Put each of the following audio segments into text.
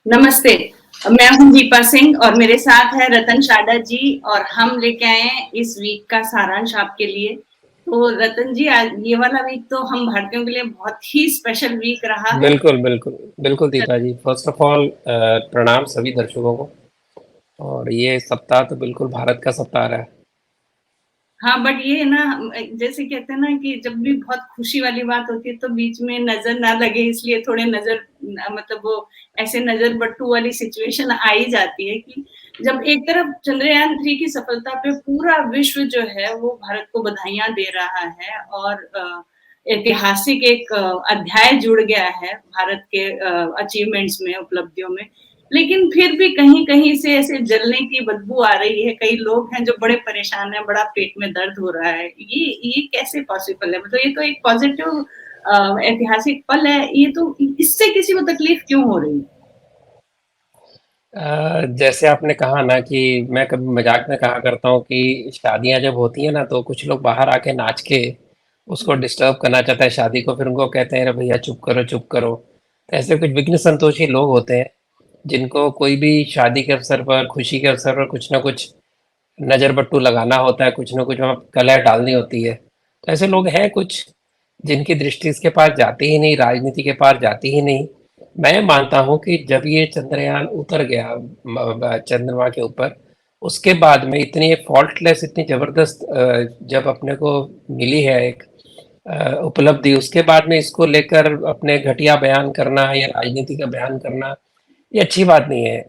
नमस्ते। मैं हूँ दीपा सिंह और मेरे साथ है रतन शादा जी और हम लेके आए हैं इस वीक का सारांश आपके लिए। तो रतन जी, आज ये वाला वीक तो हम भारतीयों के लिए बहुत ही स्पेशल वीक रहा है। बिल्कुल बिल्कुल बिल्कुल दीपा जी, फर्स्ट ऑफ ऑल प्रणाम सभी दर्शकों को। और ये सप्ताह तो बिल्कुल भारत का सप्ताह रहा है। हाँ, बट ये ना, जैसे कहते हैं ना कि जब भी बहुत खुशी वाली बात होती है तो बीच में नजर ना लगे, इसलिए थोड़े नजर मतलब वो ऐसे नजर बट्टू वाली सिचुएशन आ ही जाती है कि जब एक तरफ चंद्रयान 3 की सफलता पे पूरा विश्व जो है वो भारत को बधाइयां दे रहा है और ऐतिहासिक एक अध्याय जुड़ गया है भारत के अचीवमेंट्स में, उपलब्धियों में। लेकिन फिर भी कहीं-कहीं से ऐसे जलने की बदबू आ रही है। कई लोग हैं जो बड़े परेशान हैं, बड़ा पेट में दर्द हो रहा है। ये कैसे पॉसिबल है? मतलब ये तो एक पॉजिटिव ऐतिहासिक पल है। ये तो इससे किसी को तकलीफ क्यों हो रही है? जैसे आपने कहा ना कि मैं कभी मजाक में कहा करता हूँ कि शादियां जब होती है ना तो कुछ लोग बाहर आके नाच के उसको डिस्टर्ब करना चाहता है शादी को, फिर उनको कहते हैं अरे भैया चुप करो चुप करो। तो ऐसे कुछ विघ्न संतोषी लोग होते हैं जिनको कोई भी शादी के अवसर पर, खुशी के अवसर पर कुछ ना कुछ नज़र बट्टू लगाना होता है, कुछ ना कुछ वहाँ कलह डालनी होती है। तो ऐसे लोग हैं कुछ जिनकी दृष्टि इसके पास जाती ही नहीं, राजनीति के पास जाती ही नहीं। मैं मानता हूँ कि जब ये चंद्रयान उतर गया चंद्रमा के ऊपर, उसके बाद में इतनी फॉल्टलेस, इतनी ज़बरदस्त जब अपने को मिली है एक उपलब्धि, उसके बाद में इसको लेकर अपने घटिया बयान करना या राजनीति का बयान करना, ये अच्छी बात नहीं है।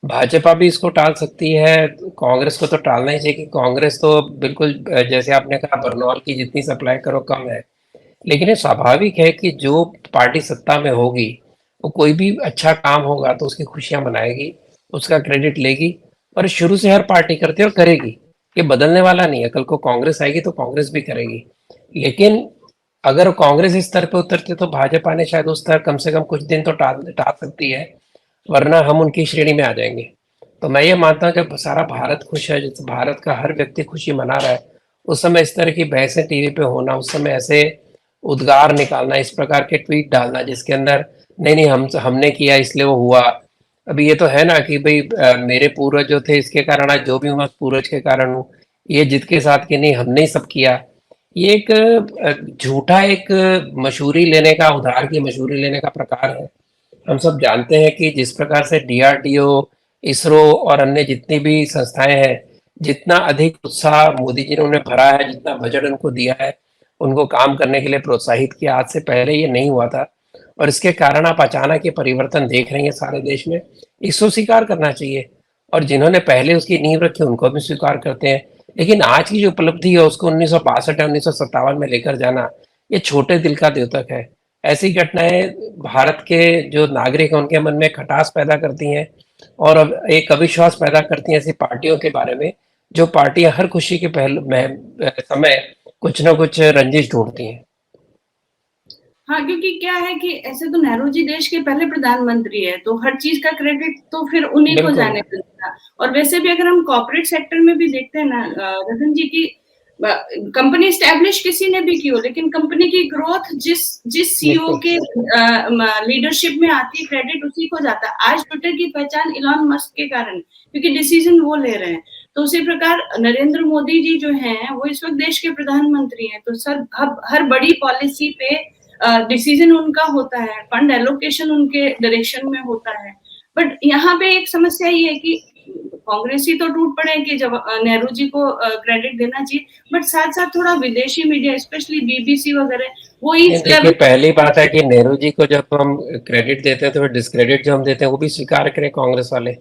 भाजपा भी इसको टाल सकती है, कांग्रेस को तो टालना ही चाहिए कि कांग्रेस तो बिल्कुल जैसे आपने कहा बरनौल की जितनी सप्लाई करो कम है। लेकिन ये स्वाभाविक है कि जो पार्टी सत्ता में होगी वो कोई भी अच्छा काम होगा तो उसकी खुशियां मनाएगी, उसका क्रेडिट लेगी। और शुरू से हर पार्टी करती है और करेगी, ये बदलने वाला नहीं है। कल को कांग्रेस आएगी तो कांग्रेस भी करेगी। लेकिन अगर कांग्रेस इस स्तर पे उतरती तो भाजपा ने शायद उस स्तर कम से कम कुछ दिन तो टाल टाल सकती है, वरना हम उनकी श्रेणी में आ जाएंगे। तो मैं ये मानता हूँ कि सारा भारत खुश है, जिस भारत का हर व्यक्ति खुशी मना रहा है, उस समय इस तरह की बहसें टीवी पे होना, उस समय ऐसे उद्गार निकालना, इस प्रकार के ट्वीट डालना जिसके अंदर नहीं नहीं हमने किया इसलिए वो हुआ। अभी ये तो है ना कि भाई मेरे पूर्वज जो थे इसके कारण आज जो भी हूँ पूर्वज के कारण हूँ, ये जिद के साथ कि नहीं हमने ही सब किया। ये एक झूठा एक मशहूरी लेने का, उधार की मशहूरी लेने का प्रकार है। हम सब जानते हैं कि जिस प्रकार से डीआरडीओ, इसरो और अन्य जितनी भी संस्थाएं हैं, जितना अधिक उत्साह मोदी जी ने उन्हें भरा है, जितना बजट उनको दिया है, उनको काम करने के लिए प्रोत्साहित किया, आज से पहले ये नहीं हुआ था। और इसके कारण आप अचानक ये परिवर्तन देख रहे हैं सारे देश में, इसको स्वीकार करना चाहिए। और जिन्होंने पहले उसकी नींव रखी उनको भी स्वीकार करते हैं। लेकिन आज की जो उपलब्धि है उसको 1962 या 1957 में लेकर जाना, ये छोटे दिल का द्योतक है। ऐसी घटनाएं भारत के जो नागरिक हैं उनके मन में खटास पैदा करती हैं और अब एक अविश्वास पैदा करती हैं ऐसी पार्टियों के बारे में, जो पार्टियां हर खुशी के पहले में समय कुछ ना कुछ रंजिश ढूंढती हैं। हाँ, क्योंकि क्या है कि ऐसे तो नेहरू जी देश के पहले प्रधानमंत्री है, तो हर चीज़ का क्रेडिट तो फिर उन्हीं को बिल्कुल। जाने मिलता। और वैसे भी अगर हम कॉर्पोरेट सेक्टर में भी देखते हैं ना रतन जी की, कंपनी एस्टैब्लिश किसी ने भी की हो, लेकिन कंपनी की ग्रोथ जिस जिस सीईओ बिल्कुल। के लीडरशिप में आती है, क्रेडिट उसी को जाता है। आज ट्विटर की पहचान इलॉन मस्क के कारण, क्योंकि डिसीजन वो ले रहे हैं। तो उसी प्रकार नरेंद्र मोदी जी जो हैं, वो इस वक्त देश के प्रधानमंत्री हैं, तो सर हर बड़ी पॉलिसी पे डिसीजन उनका होता है, फंड एलोकेशन उनके डायरेक्शन में होता है। बट यहाँ पे एक समस्या ये है कि कांग्रेसी तो टूट पड़े कि जब नेहरू जी को क्रेडिट देना चाहिए, बट साथ साथ थोड़ा विदेशी मीडिया, स्पेशली बीबीसी वगैरह, वो नहीं इस देखिए, लेवल। पहली बात है कि नेहरू जी को जब हम क्रेडिट देते हैं तो फिर डिस्क्रेडिट जो हम देते हैं वो भी स्वीकार करें कांग्रेस वाले। जी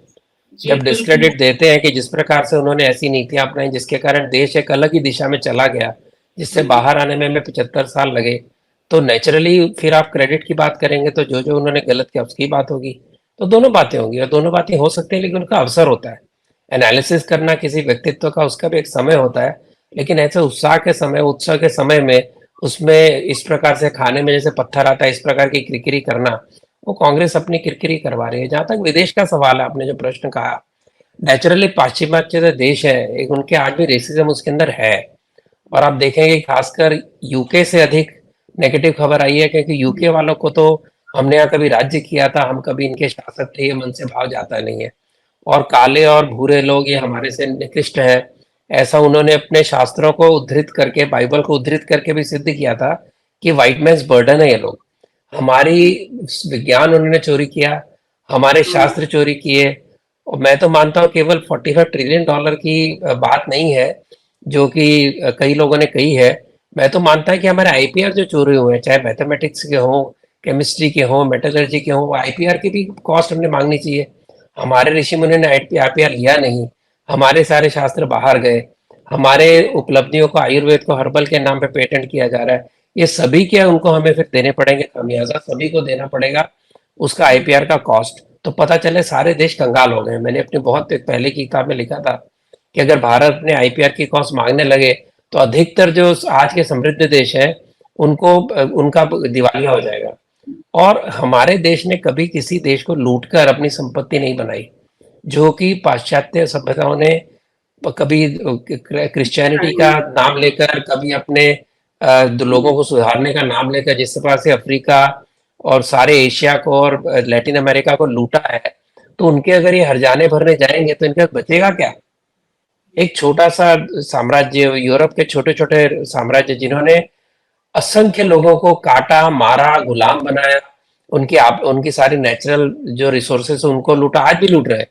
जब बिल्कुल। डिस्क्रेडिट देते हैं कि जिस प्रकार से उन्होंने ऐसी नीतियां अपनाई जिसके कारण देश एक अलग ही दिशा में चला गया, जिससे हम्म। बाहर आने में हमें 75 साल लगे, तो नेचुरली फिर आप क्रेडिट की बात करेंगे तो जो जो उन्होंने गलत किया उसकी बात होगी। तो दोनों बातें होंगी और दोनों बातें हो सकती हैं, लेकिन उनका अवसर होता है एनालिसिस करना किसी व्यक्तित्व का, उसका भी एक समय होता है। लेकिन ऐसे उत्साह के समय, उत्सव के समय में उसमें इस प्रकार से खाने में जैसे पत्थर आता है इस प्रकार की किरकिरी करना, वो कांग्रेस अपनी किरकिरी करवा रही है। जहां तक विदेश का सवाल है, आपने जो प्रश्न कहा, नेचुरली पाश्चिमात्य जो देश है एक, उनके आज भी रेसिज्म उसके अंदर है। और आप देखेंगे खासकर यूके से अधिक नेगेटिव खबर आई है, क्योंकि यूके वालों को तो हमने यहाँ कभी राज्य किया था, हम कभी इनके शासक थे, ये मन से भाव जाता नहीं है। और काले और भूरे लोग ये हमारे से निकृष्ट है, ऐसा उन्होंने अपने शास्त्रों को उद्धृत करके, बाइबल को उद्धृत करके भी सिद्ध किया था कि व्हाइट मैन्स बर्डन है ये लोग। हमारी विज्ञान उन्होंने चोरी किया, हमारे हम्म, शास्त्र चोरी किए। और मैं तो मानता हूँ केवल 45 ट्रिलियन डॉलर की बात नहीं है जो कि कई लोगों ने कही है। मैं तो मानता है कि हमारे आईपीआर जो चोरी हुए हैं, चाहे मैथमेटिक्स के हों, केमिस्ट्री के हों, मेटलर्जी के हों, आईपीआर की भी कॉस्ट हमने मांगनी चाहिए। हमारे ऋषि मुनि ने आईपीआर लिया नहीं, हमारे सारे शास्त्र बाहर गए, हमारे उपलब्धियों को, आयुर्वेद को हर्बल के नाम पे पेटेंट किया जा रहा है। ये सभी के उनको हमें फिर देने पड़ेंगे खामियाजा, सभी को देना पड़ेगा उसका आईपीआर का कॉस्ट। तो पता चले सारे देश कंगाल हो गए। मैंने अपनी बहुत पहले की किताब में लिखा था कि अगर भारत अपने आईपीआर की कॉस्ट मांगने लगे तो अधिकतर जो आज के समृद्ध देश है उनको उनका दिवालिया हो जाएगा। और हमारे देश ने कभी किसी देश को लूटकर अपनी संपत्ति नहीं बनाई, जो कि पाश्चात्य सभ्यताओं ने कभी क्रिश्चियनिटी का नाम लेकर, कभी अपने लोगों को सुधारने का नाम लेकर जिस प्रकार से अफ्रीका और सारे एशिया को और लैटिन अमेरिका को लूटा है, तो उनके अगर ये हरजाने भरने जाएंगे तो इनका बचेगा क्या? एक छोटा सा साम्राज्य, यूरोप के छोटे छोटे साम्राज्य जिन्होंने असंख्य लोगों को काटा, मारा, गुलाम बनाया, उनकी सारी नेचुरल जो रिसोर्सेस उनको लूटा, आज भी लूट रहे हैं।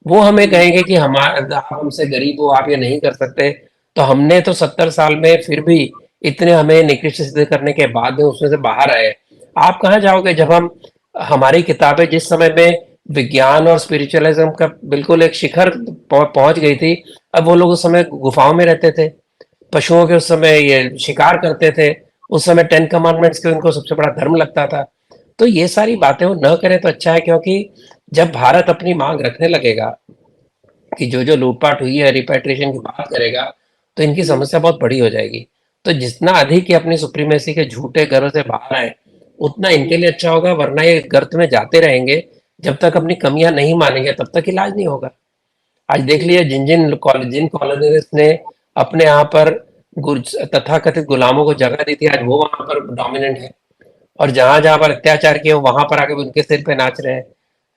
वो हमें कहेंगे कि हमारा, आप हमसे गरीब हो, आप ये नहीं कर सकते। तो हमने तो 70 साल में फिर भी इतने हमें निकृष्ट सिद्ध करने के बाद में उसमें से बाहर आए। आप कहाँ जाओगे जब हम, हमारी किताबें जिस समय में विज्ञान और स्पिरिचुअलिज्म का बिल्कुल एक शिखर पहुंच गई थी, अब वो लोग उस समय गुफाओं में रहते थे, पशुओं के उस समय ये शिकार करते थे, उस समय 10 कमांडमेंट्स के उनको सबसे बड़ा धर्म लगता था। तो ये सारी बातें वो न करें तो अच्छा है, क्योंकि जब भारत अपनी मांग रखने लगेगा कि जो जो लूटपाट हुई है रिपेट्रिएशन की बात करेगा, तो इनकी समस्या बहुत बड़ी हो जाएगी। तो जितना अधिक ये अपनी सुप्रीमेसी के झूठे घरों से बाहर आए उतना इनके लिए अच्छा होगा, वरना ये गर्त में जाते रहेंगे। जब तक अपनी कमियां नहीं मानेंगे तब तक इलाज नहीं होगा। आज देख जी, लिया जिन कॉलोनिस्ट ने अपने यहाँ पर तथाकथित गुलामों को जगह दी थी, आज वो वहां पर डोमिनेंट है। और जहां जहां पर अत्याचार किए वहां पर आके भी उनके सिर पे नाच रहे हैं।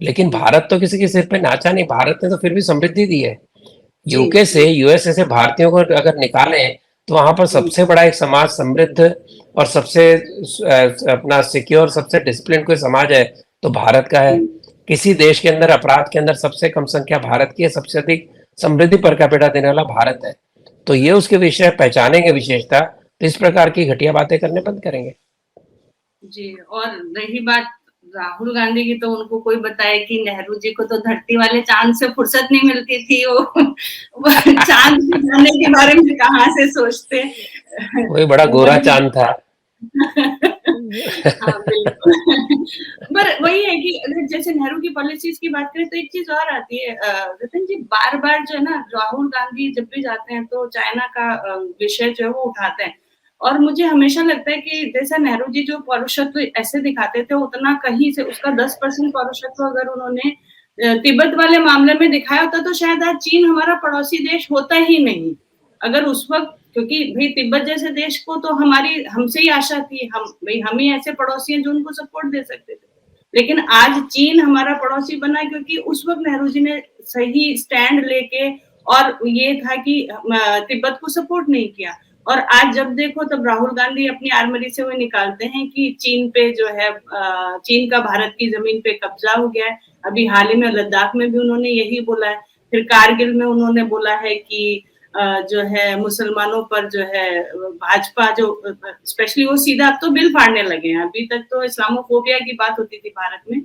लेकिन भारत तो किसी के सिर पे नाचा नहीं, भारत ने तो फिर भी समृद्धि दी है। जी, यूके से, यूएसए से भारतीयों को अगर निकालें तो वहां पर हुँ, सबसे बड़ा एक समाज समृद्ध और सबसे अपना सिक्योर, सबसे डिसिप्लिन कोई समाज है तो भारत का है। हुँ, किसी देश के अंदर अपराध के अंदर सबसे कम संख्या भारत की है, सबसे अधिक समृद्धि पर कैपिटा देने वाला भारत है। तो ये उसके विषय पहचानेंगे विशेषता, तो इस प्रकार की घटिया बातें करने बंद करेंगे। जी। और रही बात राहुल गांधी की, तो उनको कोई बताए कि नेहरू जी को तो धरती वाले चाँद से फुर्सत नहीं मिलती थी, वो चाँद पे जाने के बारे में कहाँ से सोचते। वही बड़ा गोरा बड़ी चांद था। हाँ, बिल्कुल। पर वही है कि अगर जैसे नेहरू की पॉलिसीज़ की बात करें तो एक चीज़ और आती है, रतन जी, बार-बार जो है ना राहुल गांधी जब भी जाते हैं तो चाइना का विषय जो है वो उठाते हैं। और मुझे हमेशा लगता है कि जैसा नेहरू जी जो पौरुषत्व ऐसे दिखाते थे, उतना कहीं से उसका 10% पौरुषत्व अगर उन्होंने तिब्बत वाले मामले में दिखाया होता तो शायद आज चीन हमारा पड़ोसी देश होता ही नहीं। अगर उस वक़्त, क्योंकि भई तिब्बत जैसे देश को तो हमारी हमसे ही आशा थी, हम ही ऐसे पड़ोसी हैं जो उनको सपोर्ट दे सकते थे। लेकिन आज चीन हमारा पड़ोसी बना क्योंकि उस वक़्त नेहरू जी ने सही स्टैंड लेके, और ये था कि तिब्बत को सपोर्ट नहीं किया। और आज जब देखो तब राहुल गांधी अपनी आर्मरी से वो निकालते हैं कि चीन पे जो है चीन का भारत की ज़मीन पे कब्ज़ा हो गया है। अभी हाल ही में लद्दाख में भी उन्होंने यही बोला है। फिर कारगिल में उन्होंने बोला है कि जो है मुसलमानों पर जो है भाजपा जो स्पेशली वो सीधा अब तो बिल फाड़ने लगे हैं। अभी तक तो इस्लामोफोबिया की बात होती थी भारत में।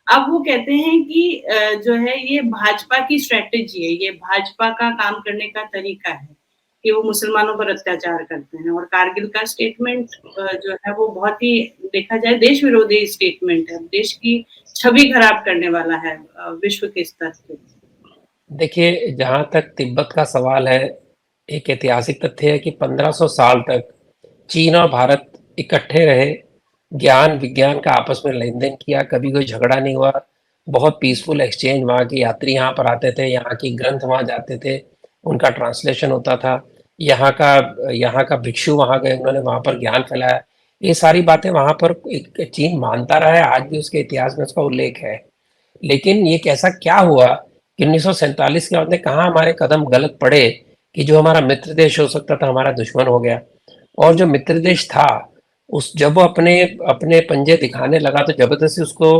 अब वो कहते हैं कि जो है ये भाजपा की स्ट्रैटेजी है, ये भाजपा का काम करने का तरीका है कि वो मुसलमानों पर अत्याचार करते हैं। और कारगिल का स्टेटमेंट जो है वो बहुत ही, देखा जाए, देश विरोधी स्टेटमेंट है, देश की छवि खराब करने वाला है विश्व के स्तर पे। देखिए, जहां तक तिब्बत का सवाल है, एक ऐतिहासिक तथ्य है कि 1500 साल तक चीन और भारत इकट्ठे रहे, ज्ञान विज्ञान का आपस में लेन देन किया, कभी कोई झगड़ा नहीं हुआ। बहुत पीसफुल एक्सचेंज, वहाँ के यात्री यहाँ पर आते थे, यहाँ की ग्रंथ वहाँ जाते थे, उनका ट्रांसलेशन होता था। यहाँ का यहाँ का भिक्षु वहाँ गए, उन्होंने वहाँ पर ज्ञान फैलाया। ये सारी बातें वहां पर चीन मानता रहा है, आज भी उसके इतिहास में उसका उल्लेख है। लेकिन ये कैसा क्या हुआ कि 1947 के बाद में कहाँ हमारे कदम गलत पड़े कि जो हमारा मित्र देश हो सकता था हमारा दुश्मन हो गया। और जो मित्र देश था, उस जब वो अपने अपने पंजे दिखाने लगा तो जबरदस्ती उसको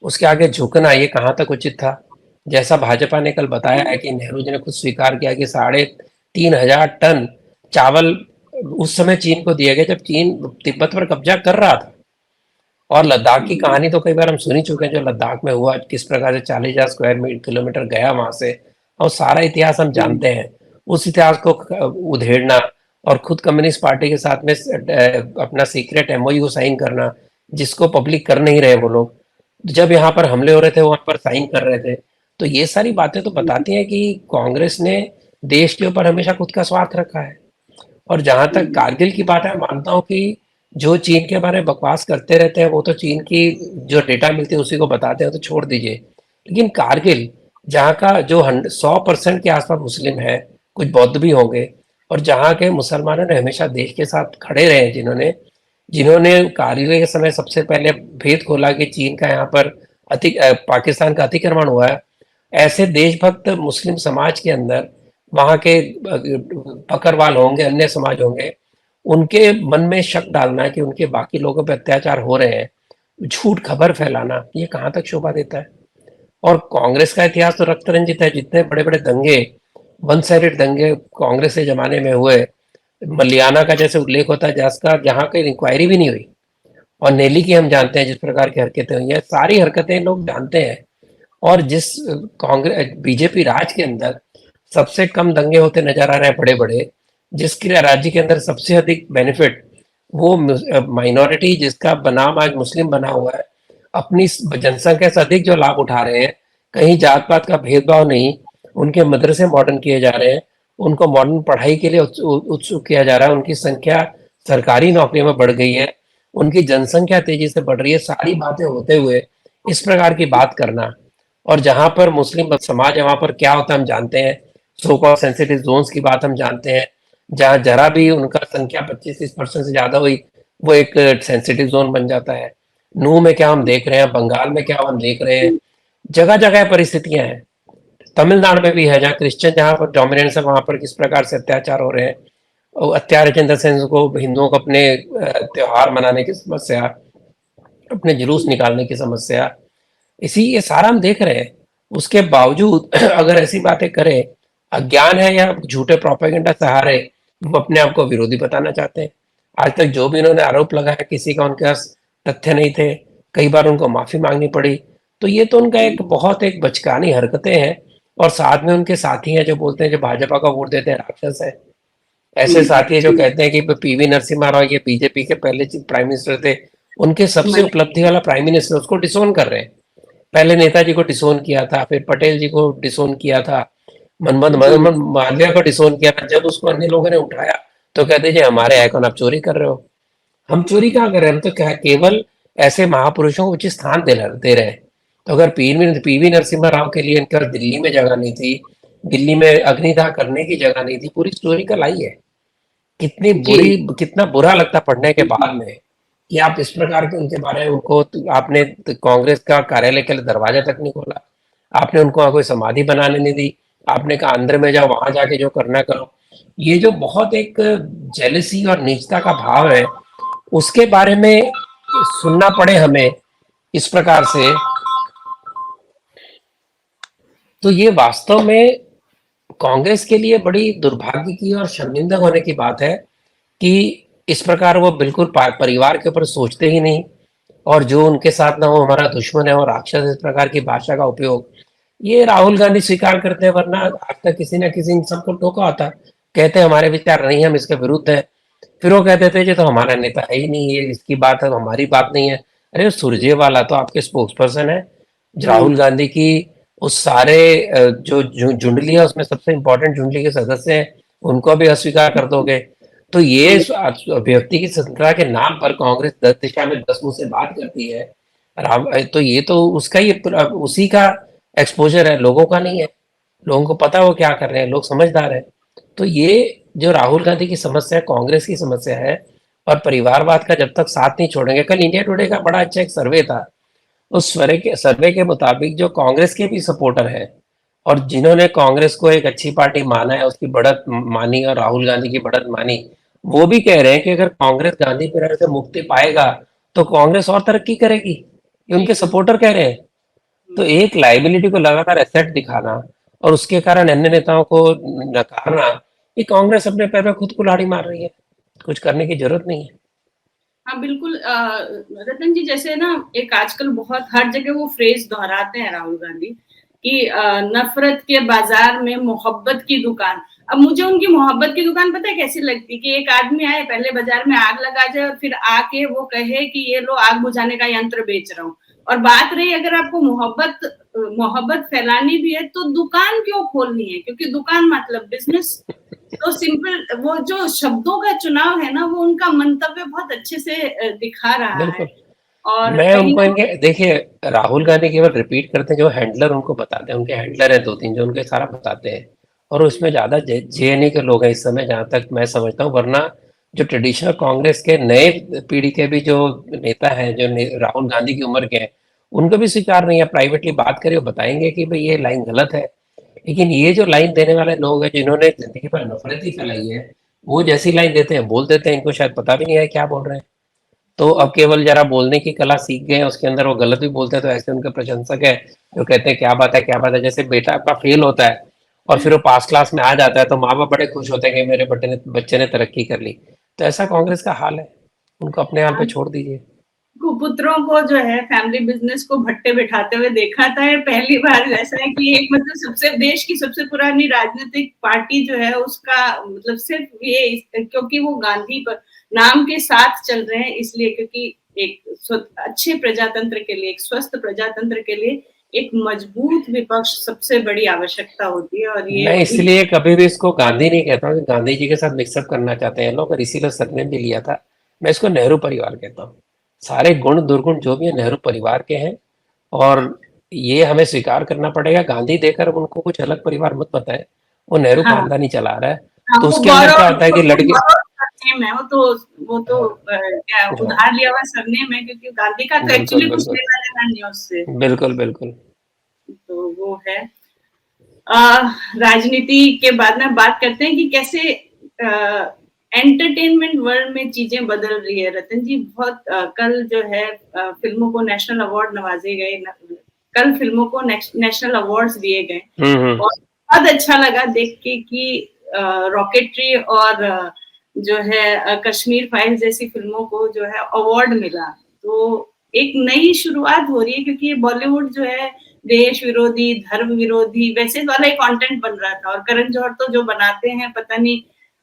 उसके आगे झुकना ये कहाँ तक उचित था। जैसा भाजपा ने कल बताया है कि नेहरू जी ने खुद स्वीकार किया कि 3,500 टन चावल उस समय चीन को दिया गया जब चीन तिब्बत पर कब्जा कर रहा था। और लद्दाख की कहानी तो कई बार हम सुन ही चुके हैं, जो लद्दाख में हुआ, किस प्रकार से 40,000 स्क्वायर किलोमीटर गया वहां से, और सारा इतिहास हम जानते हैं। उस इतिहास को उधेड़ना और खुद कम्युनिस्ट पार्टी के साथ में अपना सीक्रेट एमओयू साइन करना, जिसको पब्लिक कर नहीं रहे वो लोग, जब यहाँ पर हमले हो रहे थे वहां पर साइन कर रहे थे। तो ये सारी बातें तो बताती हैं कि कांग्रेस ने देश के ऊपर हमेशा खुद का स्वार्थ रखा है। और जहां तक कारगिल की बात है, मानता हूँ कि जो चीन के बारे में बकवास करते रहते हैं वो तो चीन की जो डेटा मिलती है उसी को बताते हैं, तो छोड़ दीजिए। लेकिन कारगिल, जहाँ का जो 100% के आसपास मुस्लिम है, कुछ बौद्ध भी होंगे, और जहाँ के मुसलमानों ने हमेशा देश के साथ खड़े रहे, जिन्होंने जिन्होंने कारगिल के समय सबसे पहले भेद खोला कि चीन का यहाँ पर पाकिस्तान का अतिक्रमण हुआ है, ऐसे देशभक्त मुस्लिम समाज के अंदर वहाँ के बकरवाल होंगे, अन्य समाज होंगे, उनके मन में शक डालना कि उनके बाकी लोगों पे अत्याचार हो रहे हैं, झूठ खबर फैलाना, ये कहाँ तक शोभा देता है। और कांग्रेस का इतिहास तो रक्त रंजित है। जितने बड़े बड़े दंगे, वन साइडेड दंगे कांग्रेस के जमाने में हुए, मलियाना का जैसे उल्लेख होता है, जिसका जहाँ कोई इंक्वायरी भी नहीं हुई, और नेली की हम जानते हैं जिस प्रकार की हरकतें हुई हैं, सारी हरकतें लोग जानते हैं। और जिस कांग्रेस बीजेपी राज के अंदर सबसे कम दंगे होते नजर आ रहे हैं बड़े बड़े, जिसके राज्य के अंदर सबसे अधिक बेनिफिट वो माइनॉरिटी जिसका बनाम आज मुस्लिम बना हुआ है, अपनी जनसंख्या से अधिक जो लाभ उठा रहे हैं, कहीं जात पात का भेदभाव नहीं, उनके मदरसे मॉडर्न किए जा रहे हैं, उनको मॉडर्न पढ़ाई के लिए उत्सुक किया जा रहा है, उनकी संख्या सरकारी नौकरियों में बढ़ गई है, उनकी जनसंख्या तेजी से बढ़ रही है, सारी बातें होते हुए इस प्रकार की बात करना। और जहां पर मुस्लिम समाज है वहां पर क्या होता है हम जानते हैं, सो कॉल्ड सेंसिटिव जोन्स की बात हम जानते हैं, जहां जरा भी उनका संख्या 25-30% से ज्यादा हुई, वो एक सेंसिटिव जोन बन जाता है। नू में क्या हम देख रहे हैं, बंगाल में क्या हम देख रहे हैं, जगह जगह परिस्थितियां हैं। तमिलनाडु में भी है, जहाँ क्रिश्चियन जहाँ पर डोमिनेंस है वहां पर किस प्रकार से अत्याचार हो रहे हैं, और अत्याचार इन द सेंस को हिंदुओं को अपने त्योहार मनाने की समस्या, अपने जुलूस निकालने की समस्या, इसी ये सारा हम देख रहे हैं। उसके बावजूद अगर ऐसी बातें करें, अज्ञान है या झूठे प्रोपेगेंडा सहारे वो अपने आप को विरोधी बताना चाहते हैं। आज तक जो भी उन्होंने आरोप लगाया किसी का उनके पास तथ्य नहीं थे, कई बार उनको माफी मांगनी पड़ी। तो ये तो उनका एक बहुत एक बचकानी हरकतें हैं। और साथ में उनके साथी हैं जो बोलते हैं जो भाजपा का वोट देते हैं राक्षस है। ऐसे साथी है जो कहते हैं कि पीवी नरसिम्हा राव ये बीजेपी के पहले प्राइम मिनिस्टर थे, उनके सबसे उपलब्धि वाला प्राइम मिनिस्टर, उसको डिसोन कर रहे हैं। पहले नेताजी को डिसोन किया था, फिर पटेल जी को डिसोन किया था, मनमोहन मनमोहन मालवीय को डिसोन किया था। जब उसको अन्य लोगों ने उठाया तो कहते जी हमारे आइकॉन आप चोरी कर रहे हो। हम चोरी कहाँ कर रहे हैं, हम तो क्या केवल ऐसे महापुरुषों को उचित स्थान दे रहे हैं। तो अगर पीवी नरसिम्हा राव के लिए इनका दिल्ली में जगह नहीं थी, दिल्ली में अग्निदाह करने की जगह नहीं थी, पूरी स्टोरी कल आई है। कितनी बुरी, कितना बुरा लगता पढ़ने के बाद में कि आप इस प्रकार के उनके बारे में उनको आपने कांग्रेस का कार्यालय के लिए दरवाजा तक नहीं खोला, आपने उनको कोई समाधि बनाने नहीं दी, आपने कहा अंदर में जाओ वहां जाके जो करना करो। ये जो बहुत एक जेलसी और नीचता का भाव है, उसके बारे में सुनना पड़े हमें इस प्रकार से, तो ये वास्तव में कांग्रेस के लिए बड़ी दुर्भाग्य की और शर्मिंदा होने की बात है कि इस प्रकार वो बिल्कुल परिवार के ऊपर सोचते ही नहीं, और जो उनके साथ ना वो हमारा दुश्मन है और राक्षस, इस प्रकार की भाषा का उपयोग ये राहुल गांधी स्वीकार करते हैं। वरना आज तक किसी न किसी इन सबको टोका होता, कहते हमारे विचार नहीं, हम इसके विरुद्ध है। फिर वो कहते थे ये तो हमारा नेता है ही नहीं, ये इसकी बात है, हमारी बात नहीं है। अरे सुरजेवाला तो आपके स्पोक्स पर्सन है। राहुल गांधी की उस सारे जो झुंडली है उसमें सबसे इंपॉर्टेंट झुंडली के सदस्य हैं, उनको भी अस्वीकार कर दोगे। तो ये व्यक्ति की स्वतंत्रता के नाम पर कांग्रेस 10 दिशा में 10 मुंह से बात करती है। तो ये तो उसका ही उसी का एक्सपोजर है, लोगों का नहीं है। लोगों को पता है वो क्या कर रहे हैं, लोग समझदार है। तो ये जो राहुल गांधी की समस्या है, कांग्रेस की समस्या है, और परिवारवाद का जब तक साथ नहीं छोड़ेंगे। कल इंडिया टुडे का बड़ा अच्छा एक सर्वे था, उस सर्वे के मुताबिक जो कांग्रेस के भी सपोर्टर हैं और जिन्होंने कांग्रेस को एक अच्छी पार्टी माना है, उसकी बढ़त मानी और राहुल गांधी की बढ़त मानी, वो भी कह रहे हैं कि अगर कांग्रेस गांधी परिवार से मुक्ति पाएगा तो कांग्रेस और तरक्की करेगी। ये उनके बिल्कुल। सपोर्टर कह रहे हैं। तो एक लाइबिलिटी को लगातार एसेट दिखाना और उसके कारण अन्य नेताओं को नकारना, ये कांग्रेस अपने पैर में खुद कुल्हाड़ी मार रही है। कुछ करने की जरूरत नहीं है। हाँ, बिल्कुल। रतन जी, जैसे ना एक आजकल बहुत हर जगह वो फ्रेज दोहराते हैं राहुल गांधी कि नफरत के बाजार में मोहब्बत की दुकान। अब मुझे उनकी मोहब्बत की दुकान पता है कैसी लगती, कि एक आदमी आए, पहले बाजार में आग लगा जाए और फिर आके वो कहे कि ये लो आग बुझाने का यंत्र बेच रहा हूँ। और बात रही अगर आपको मोहब्बत फैलानी भी है तो दुकान क्यों खोलनी है, क्योंकि दुकान मतलब बिजनेस। तो सिंपल वो जो शब्दों का चुनाव है ना, वो उनका मंतव्य बहुत अच्छे से दिखा रहा है। बिल्कुल। और मैं कहीं उनको ना इनके देखिए, राहुल गांधी केवल रिपीट करते हैं जो हैंडलर उनको बताते हैं, उनके हैंडलर हैं दो तीन जो उनके सारा बताते हैं। और उसमें ज्यादा जेएनयू के लोग हैं इस समय, जहां तक मैं समझता हूँ। वरना जो ट्रेडिशनल कांग्रेस के नए पीढ़ी के भी जो नेता हैं, जो राहुल गांधी की उम्र के हैं, उनको भी स्वीकार नहीं है। प्राइवेटली बात करें, वो बताएंगे कि भाई ये लाइन गलत है। लेकिन ये जो लाइन देने वाले लोग हैं जिन्होंने जिंदगी पर नफरत ही फैलाई है, वो जैसी लाइन देते हैं बोल देते हैं, इनको शायद पता भी नहीं है क्या बोल रहे हैं। तो अब केवल जरा बोलने की कला सीख गए हैं, उसके अंदर वो गलत भी बोलते हैं तो ऐसे उनके प्रशंसक है जो कहते हैं क्या बात है क्या बात है। जैसे बेटा आपका फेल होता है और फिर वो पास क्लास में आ जाता है तो माँ बाप बड़े खुश होते हैं कि मेरे बच्चे ने तरक्की कर ली। तो ऐसा कांग्रेस का हाल है, उनको अपने हाल पे छोड़ दीजिए। कुपुत्रों को जो है फैमिली बिजनेस को भट्टे बिठाते हुए देखा था। ये पहली बार ऐसा है कि एक मतलब सबसे देश की सबसे पुरानी राजनीतिक पार्टी जो है उसका मतलब सिर्फ ये, क्योंकि वो गांधी पर नाम के साथ चल रहे हैं इसलिए, क्योंकि एक अच्छे प्रजातंत्र के लिए, एक स्वस्थ प्रजातंत्र के लिए एक मजबूत विपक्ष सबसे बड़ी आवश्यकता होती है, और ये मैं वही। इसलिए कभी भी इसको गांधी नहीं कहता हूँ कि गांधी जी के साथ मिक्सअप करना चाहते हैं लोग, और इसीलिए सरनेम भी लिया था। मैं इसको नेहरू परिवार कहता हूँ। सारे गुण दुर्गुण जो भी है नेहरू परिवार के हैं। और ये हमें स्वीकार करना पड़ेगा। गांधी देकर उनको कुछ अलग परिवार मत बताएं, वो नेहरू हाँ, खानदान ही चला रहा है। हाँ, तो वो उसके अंदर क्या गौरव होता है कि वो लड़के, गौरव सरनेम है, वो तो हाँ, क्या हाँ, उधार लिया हुआ सरनेम है, क्योंकि गांधी का बिल्कुल एक्चुअली कुछ बिल्कुल लेना देना नहीं है उससे। बिल्कुल बिल्कुल। तो वो है। राजनीति के बाद में बात करते हैं कि कैसे एंटरटेनमेंट वर्ल्ड में चीजें बदल रही है। रतन जी, बहुत कल जो है फिल्मों को नेशनल अवार्ड नवाजे गए। कल फिल्मों को नेशनल अवार्ड्स दिए गए हम्म। और बहुत अच्छा लगा देख के कि रॉकेटरी और जो है कश्मीर फाइल्स जैसी फिल्मों को जो है अवार्ड मिला। तो एक नई शुरुआत हो रही है, क्योंकि ये बॉलीवुड जो है देश विरोधी, धर्म विरोधी वैसे वाला ही कंटेंट बन रहा था, और करण जौहर तो जो बनाते हैं पता नहीं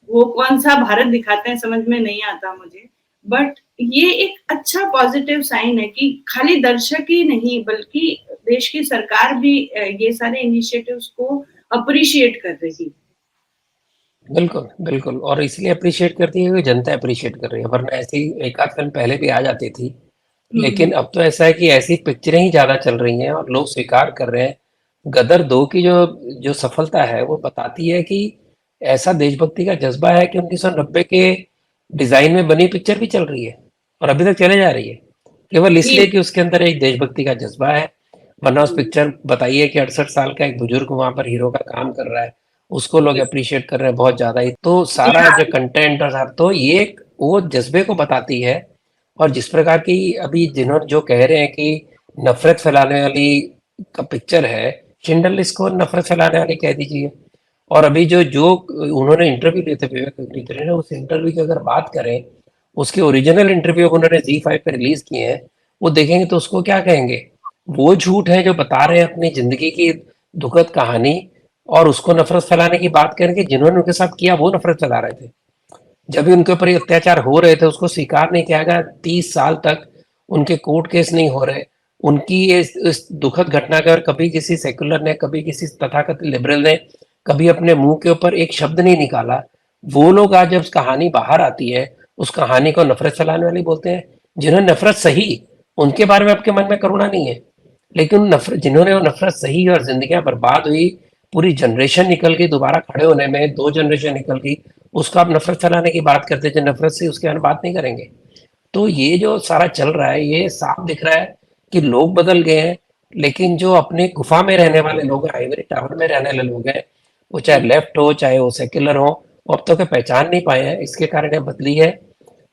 वो कौन सा भारत दिखाते हैं, समझ में नहीं आता मुझे। बट ये एक अच्छा पॉजिटिव साइन है कि खाली दर्शक ही नहीं बल्कि देश की सरकार भी ये सारे इनिशिएटिव्स को अप्रिशिएट कर रही है। बिल्कुल बिल्कुल, और इसलिए अप्रिशिएट करती है क्योंकि जनता अप्रिशिएट कर रही है। वरना ऐसी एक आध फिल्म पहले भी आ जाती थी। लेकिन अब तो ऐसा है कि ऐसी पिक्चरें ही ज्यादा चल रही हैं और लोग स्वीकार कर रहे हैं। गदर 2 की जो जो सफलता है वो बताती है कि ऐसा देशभक्ति का जज्बा है कि 1990 के डिजाइन में बनी पिक्चर भी चल रही है और अभी तक चले जा रही है, केवल जी। इसलिए कि उसके अंदर एक देशभक्ति का जज्बा है। वरना उस पिक्चर बताइए कि 68 साल का एक बुजुर्ग वहां पर हीरो का काम कर रहा है, उसको लोग अप्रिशिएट कर रहे हैं बहुत ज्यादा ही। तो सारा जो कंटेंट और सारा, तो ये वो जज्बे को बताती है। और जिस प्रकार की अभी जिन्होंने जो कह रहे हैं कि नफरत फैलाने वाली का पिक्चर है, शिंडल इसको नफरत फैलाने वाली कह दीजिए। और अभी जो जो उन्होंने इंटरव्यू लिए थे विवेक अग्निहोत्री ने, उस इंटरव्यू की अगर बात करें, उसके ओरिजिनल इंटरव्यू उन्होंने Z5 पे रिलीज किए हैं, वो देखेंगे तो उसको क्या कहेंगे? वो झूठ है जो बता रहे हैं अपनी जिंदगी की दुखद कहानी, और उसको नफरत फैलाने की बात करेंगे। जिन्होंने उनके साथ किया वो नफरत फैला रहे थे। जब भी उनके ऊपर ये अत्याचार हो रहे थे उसको स्वीकार नहीं किया गया। 30 साल तक उनके कोर्ट केस नहीं हो रहे। उनकी इस दुखद घटना का कभी किसी सेकुलर ने, कभी किसी तथाकथित लिबरल ने कभी अपने मुंह के ऊपर एक शब्द नहीं निकाला। वो लोग आज जब कहानी बाहर आती है, उस कहानी को नफरत फैलाने वाली बोलते हैं। जिन्होंने नफरत सही, उनके बारे में आपके मन में करुणा नहीं है। लेकिन नफरत जिन्होंने वो नफरत सही और जिंदगियां बर्बाद हुई, पूरी जनरेशन निकल गई दोबारा खड़े होने में, 2 जनरेशन निकल गई, उसको आप नफ़रत फैलाने की बात करते हैं, जो नफ़रत से उसके बारे में बात नहीं करेंगे। तो ये जो सारा चल रहा है, ये साफ दिख रहा है कि लोग बदल गए हैं, लेकिन जो अपने गुफा में रहने वाले लोग हैं, आइवरी टावर में रहने वाले लोग हैं, वो चाहे लेफ्ट हो चाहे वो सेक्युलर हो, वो अब तक पहचान नहीं पाए हैं। इसके कारण ये बदली है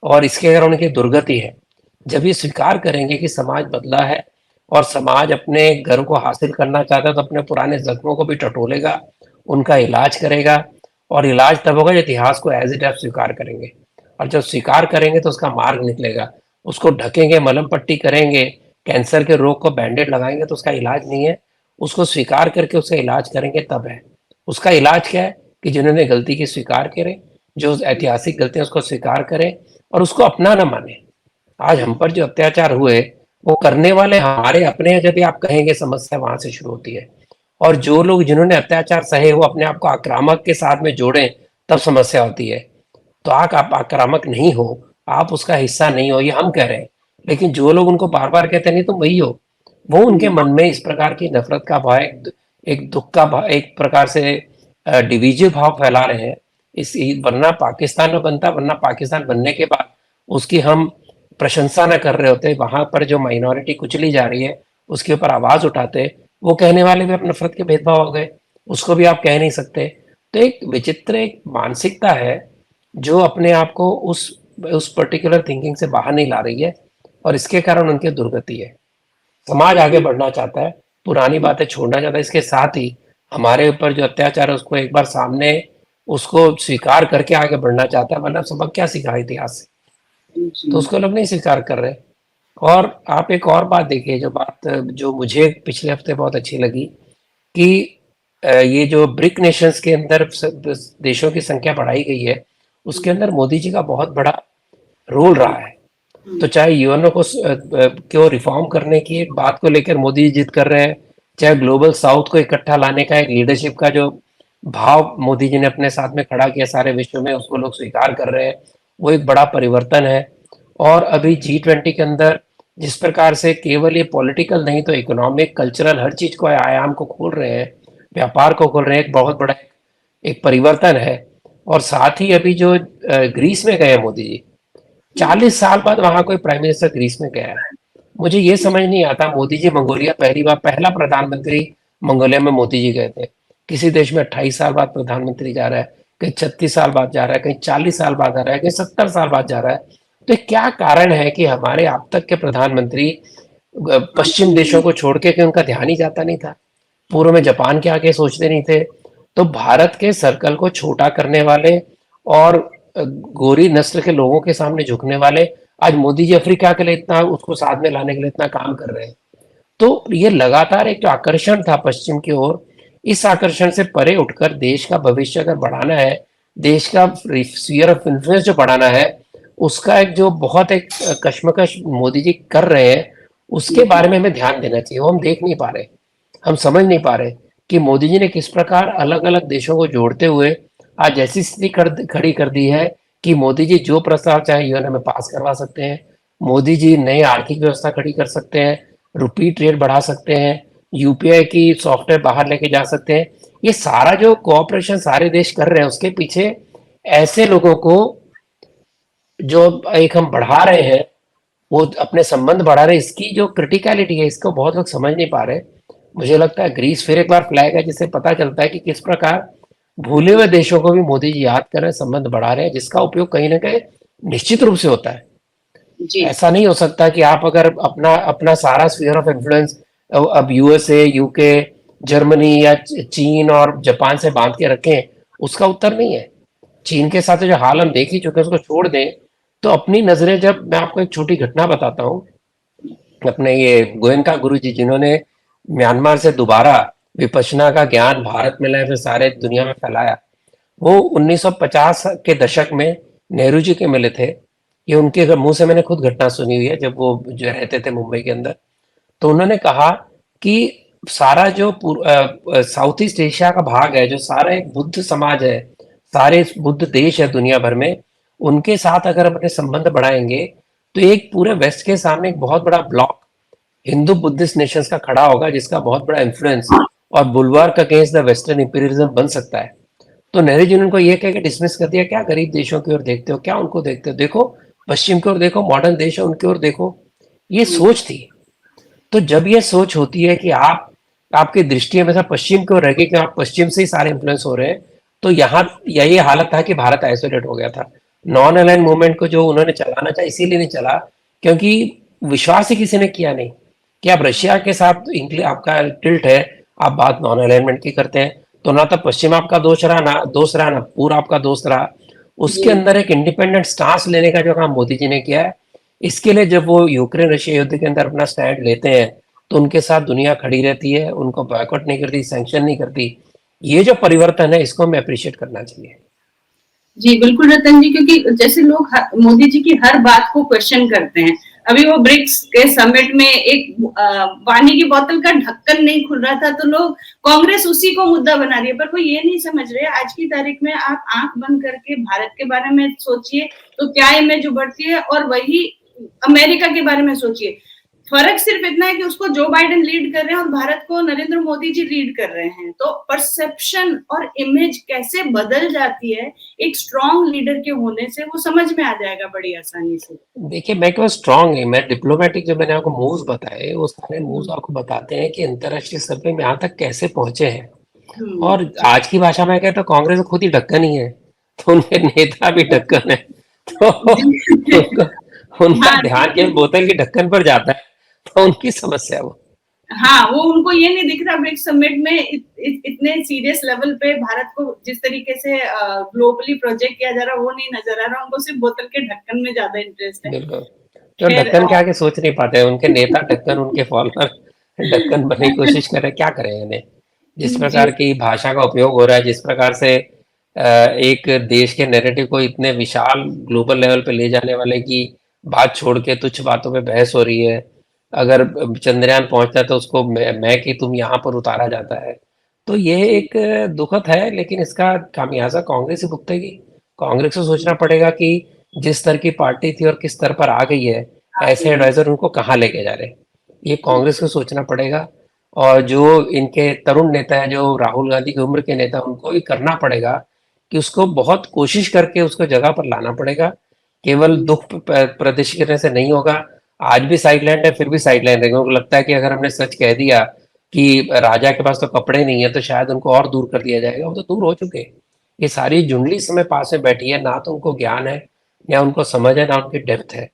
और इसके कारण उनकी दुर्गति है। जब ये स्वीकार करेंगे कि समाज बदला है और समाज अपने घर को हासिल करना चाहता है, तो अपने पुराने जख्मों को भी टटोलेगा, उनका इलाज करेगा, और इलाज तब होगा जब इतिहास को एज इट है स्वीकार करेंगे। और जब स्वीकार करेंगे तो उसका मार्ग निकलेगा। उसको ढकेंगे, मलहम पट्टी करेंगे, कैंसर के रोग को बैंडेड लगाएंगे तो उसका इलाज नहीं है। उसको स्वीकार करके उसका इलाज करेंगे तब है। उसका इलाज क्या है कि जिन्होंने गलती की स्वीकार करें, जो ऐतिहासिक गलतियां उसको स्वीकार करें और उसको अपना ना माने। आज हम पर जो अत्याचार हुए वो करने वाले हमारे अपने हैं, जब आप कहेंगे समस्या वहां से शुरू होती है। और जो लोग जिन्होंने अत्याचार सहे वो अपने आप को आक्रामक के साथ में जोड़ें, तब समस्या होती है। तो आप आक्रामक नहीं हो, आप उसका हिस्सा नहीं हो, ये हम कह रहे हैं। लेकिन जो लोग उनको बार बार कहते नहीं तुम वही हो, वो उनके मन में इस प्रकार की नफरत का भाव, एक दुख का भाव, एक प्रकार से डिवीजिव भाव फैला रहे हैं। इस वरना पाकिस्तान में बनता, वरना पाकिस्तान बनने के बाद उसकी हम प्रशंसा न कर रहे होते, वहां पर जो माइनॉरिटी कुचली जा रही है उसके ऊपर आवाज उठाते, वो कहने वाले भी अब नफरत के भेदभाव हो गए, उसको भी आप कह नहीं सकते। तो एक विचित्र एक मानसिकता है जो अपने आप को उस पर्टिकुलर थिंकिंग से बाहर नहीं ला रही है, और इसके कारण उनकी दुर्गति है। समाज आगे बढ़ना चाहता है, पुरानी बातें छोड़ना चाहता है, इसके साथ ही हमारे ऊपर जो अत्याचार है उसको एक बार सामने उसको स्वीकार करके आगे बढ़ना चाहता है, वरना सबक क्या सीखा इतिहास से। तो उसको लोग नहीं स्वीकार कर रहे। और आप एक और बात देखिए, जो मुझे पिछले हफ्ते बहुत अच्छी लगी कि ये जो ब्रिक नेशंस के अंदर देशों की संख्या बढ़ाई गई है, उसके अंदर मोदी जी का बहुत बड़ा रोल रहा है। तो चाहे यूएनओ को रिफॉर्म करने की एक बात को लेकर मोदी जी जिद कर रहे हैं, चाहे ग्लोबल साउथ को इकट्ठा लाने का एक लीडरशिप का जो भाव मोदी जी ने अपने साथ में खड़ा किया सारे विश्व में, उसको लोग स्वीकार कर रहे हैं, वो एक बड़ा परिवर्तन है। और अभी G20 के अंदर जिस प्रकार से केवल ये पॉलिटिकल नहीं तो इकोनॉमिक, कल्चरल, हर चीज को, आयाम को खोल रहे हैं, व्यापार को खोल रहे हैं, एक बहुत बड़ा एक परिवर्तन है। और साथ ही अभी जो ग्रीस में गए मोदी जी, 40 साल बाद वहां कोई प्राइम मिनिस्टर ग्रीस में गया है। मुझे ये समझ नहीं आता, मोदी जी मंगोलिया पहली बार, पहला प्रधानमंत्री मंगोलिया में मोदी जी गए थे। किसी देश में 28 साल बाद प्रधानमंत्री जा रहा है, कहीं 36 साल बाद जा रहा है, कहीं 40 साल बाद जा रहा है, कहीं 70 साल बाद जा रहा है। तो क्या कारण है कि हमारे अब तक के प्रधानमंत्री पश्चिम देशों को छोड़ के, कि उनका ध्यान ही जाता नहीं था, पूर्व में जापान के आगे सोचते नहीं थे। तो भारत के सर्कल को छोटा करने वाले और गोरी नस्ल के लोगों के सामने झुकने वाले, आज मोदी जी अफ्रीका के लिए इतना, उसको साथ में लाने के लिए इतना काम कर रहे हैं। तो ये लगातार एक जो आकर्षण था पश्चिम की ओर, इस आकर्षण से परे उठकर देश का भविष्य अगर बढ़ाना है, देश का स्फीयर ऑफ इन्फ्लुएंस जो बढ़ाना है, उसका एक जो बहुत एक कश्मकश मोदी जी कर रहे हैं, उसके बारे में हमें ध्यान देना चाहिए। वो हम देख नहीं पा रहे, हम समझ नहीं पा रहे कि मोदी जी ने किस प्रकार अलग अलग देशों को जोड़ते हुए आज ऐसी स्थिति खड़ी कर दी है कि मोदी जी जो प्रस्ताव चाहे यूएनओ में पास करवा सकते हैं। मोदी जी नई आर्थिक व्यवस्था खड़ी कर सकते हैं, रुपी ट्रेड बढ़ा सकते हैं, यूपीआई की सॉफ्टवेयर बाहर लेके जा सकते हैं। ये सारा जो कोऑपरेशन सारे देश कर रहे हैं, उसके पीछे ऐसे लोगों को जो एक हम बढ़ा रहे हैं, वो अपने संबंध बढ़ा रहे हैं, इसकी जो क्रिटिकलिटी है इसको बहुत लोग समझ नहीं पा रहे। मुझे लगता है ग्रीस फिर एक बार फ्लैग है, जिससे पता चलता है कि किस प्रकार भूले हुए देशों को भी मोदी जी याद कर रहे हैं, संबंध बढ़ा रहे हैं, जिसका उपयोग कहीं ना कहीं निश्चित रूप से होता है। जी। ऐसा नहीं हो सकता कि आप अगर अपना अपना सारा स्फीयर ऑफ इन्फ्लुएंस अब यूएसए, यूके, जर्मनी या चीन और जापान से बांध के रखें, उसका उत्तर नहीं है। चीन के साथ जो हाल हम देख ही चुके हैं, उसको छोड़ दें तो अपनी नजरें, जब मैं आपको एक छोटी घटना बताता हूँ, अपने ये गोयनका गुरु जी जिन्होंने म्यांमार से दोबारा विपश्यना का ज्ञान भारत में लाए, फिर सारे दुनिया में फैलाया, वो 1950 के दशक में नेहरू जी के मिले थे। ये उनके मुंह से मैंने खुद घटना सुनी हुई है, जब वो जो रहते थे मुंबई के अंदर। तो उन्होंने कहा कि सारा जो साउथ ईस्ट एशिया का भाग है, जो सारा एक बुद्ध समाज है, सारे बुद्ध देश है दुनिया भर में, उनके साथ अगर अपने संबंध बढ़ाएंगे तो एक पूरे वेस्ट के सामने एक बहुत बड़ा ब्लॉक हिंदू बुद्धिस्ट नेशंस का खड़ा होगा, जिसका बहुत बड़ा इन्फ्लुएंस और बुलवार्क अगेंस्ट द वेस्टर्न इंपीरियलिज्म बन सकता है। तो नेहरू जी ने उनको ये कह के डिसमिस कर दिया, क्या गरीब देशों की ओर देखते हो, क्या उनको देखते हो, देखो पश्चिम की ओर देखो, मॉडर्न देश है उनकी ओर देखो। ये हुँ, सोच थी। तो जब ये सोच होती है कि आप आपकी दृष्टि हमेशा पश्चिम की ओर रहेगी कि आप पश्चिम से ही सारे इन्फ्लुएंस हो रहे हैं, तो यहाँ यही हालत था कि भारत आइसोलेट हो गया था। नॉन अलाइन मूवमेंट को जो उन्होंने चलाना चाहा इसीलिए नहीं चला क्योंकि विश्वास ही किसी ने किया नहीं कि आप रशिया के साथ आपका टिल्ट है, आप बात नॉन अलाइनमेंट की करते हैं, तो ना तो पश्चिम आपका दोस्त रहा ना पूरा आपका दोस्त रहा। उसके जी। अंदर एक इंडिपेंडेंट स्टांस लेने का जो काम मोदी जी ने किया है, इसके लिए जब वो यूक्रेन रशिया युद्ध के अंदर अपना स्टैंड लेते हैं तो उनके साथ दुनिया खड़ी रहती है, उनको बॉयकॉट नहीं करती, सैंक्शन नहीं करती। ये जो परिवर्तन है इसको हमें अप्रिशिएट करना चाहिए। जी, बिल्कुल रतन जी, क्योंकि जैसे लोग मोदी जी की हर बात को क्वेश्चन करते हैं। अभी वो ब्रिक्स के समिट में एक पानी की बोतल का ढक्कन नहीं खुल रहा था, तो लोग कांग्रेस उसी को मुद्दा बना रही है, पर वो ये नहीं समझ रहे आज की तारीख में आप आंख बंद करके भारत के बारे में सोचिए तो क्या इमेज उभरती है, और वही अमेरिका के बारे में सोचिए। फर्क सिर्फ इतना है कि उसको जो बाइडेन लीड कर रहे हैं और भारत को नरेंद्र मोदी जी लीड कर रहे हैं, तो परसेप्शन और इमेज कैसे बदल जाती है एक स्ट्रॉन्ग लीडर के होने से, वो समझ में आ जाएगा बड़ी आसानी से। देखिए मैं केवल स्ट्रांग है, मैं डिप्लोमेटिक जो मैंने आपको मूव्स बताए वो सारे मूव्स हम्म, आपको बताते हैं कि अंतर्राष्ट्रीय स्तर पे हम यहाँ तक कैसे पहुंचे हैं। और जी। आज की भाषा में कहता तो कांग्रेस खुद ही ढक्कन ही है, तो उनके नेता भी ढक्कन है। तो जी। उनका उनका हाँ, ध्यान केवल बोतल के ढक्कन पर जाता है, तो उनकी समस्या है वो। हाँ, वो उनको ये नहीं दिख रहा ब्रिक्स समिट में इतने सीरियस लेवल पे भारत को जिस तरीके से ग्लोबली प्रोजेक्ट किया जा रहा है, वो नहीं नजर आ रहा, उनको सिर्फ बोतल के ढक्कन में ज्यादा इंटरेस्ट है। बिल्कुल। जो खैर ढक्कन के आगे सोच नहीं पाते हैं, उनके नेता ढक्कन, उनके फॉलोअर ढक्कन बनने की कोशिश कर रहे हैं, क्या करें इन्हें। जिस जी। प्रकार की भाषा का उपयोग हो रहा है, जिस प्रकार से एक देश के नैरेटिव को इतने विशाल ग्लोबल लेवल पे ले जाने वाले की बात छोड़ के तुच्छ बातों पे बहस हो रही है। अगर चंद्रयान पहुंचता है तो उसको मैं कि तुम यहाँ पर उतारा जाता है। तो ये एक दुखद है, लेकिन इसका खामियाजा कांग्रेस ही भुगतेगी। कांग्रेस को सोचना पड़ेगा कि जिस स्तर की पार्टी थी और किस स्तर पर आ गई है, ऐसे आगे। एडवाइजर उनको कहाँ लेके जा रहे हैं, ये कांग्रेस को सोचना पड़ेगा। और जो इनके तरुण नेता है, जो राहुल गांधी की उम्र के नेता, उनको भी करना पड़ेगा कि उसको बहुत कोशिश करके उसको जगह पर लाना पड़ेगा। केवल दुख प्रदर्शित करने से नहीं होगा। आज भी साइडलाइन है, फिर भी साइडलाइन रहेंगे। उनको लगता है कि अगर हमने सच कह दिया कि राजा के पास तो कपड़े नहीं है, तो शायद उनको और दूर कर दिया जाएगा। वो तो दूर हो चुके हैं। ये सारी जुंडली इस समय पास में बैठी है, ना तो उनको ज्ञान है, ना उनको समझ है, ना उनकी डेप्थ है।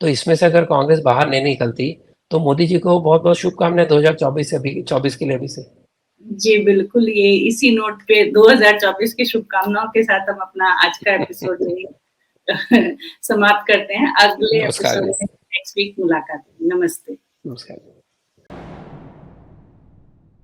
तो इसमें से अगर कांग्रेस बाहर नहीं निकलती तो मोदी जी को बहुत बहुत शुभकामनाएं 2024 से, अभी 24 के लिए अभी से। जी, बिल्कुल, ये इसी नोट पे 2024 की शुभकामनाओं के साथ हम अपना आज का एपिसोड समाप्त करते हैं। अगले नमस्कार एपिसोड जी। में नेक्स्ट वीक मुलाकात होगी। नमस्ते। नमस्कार।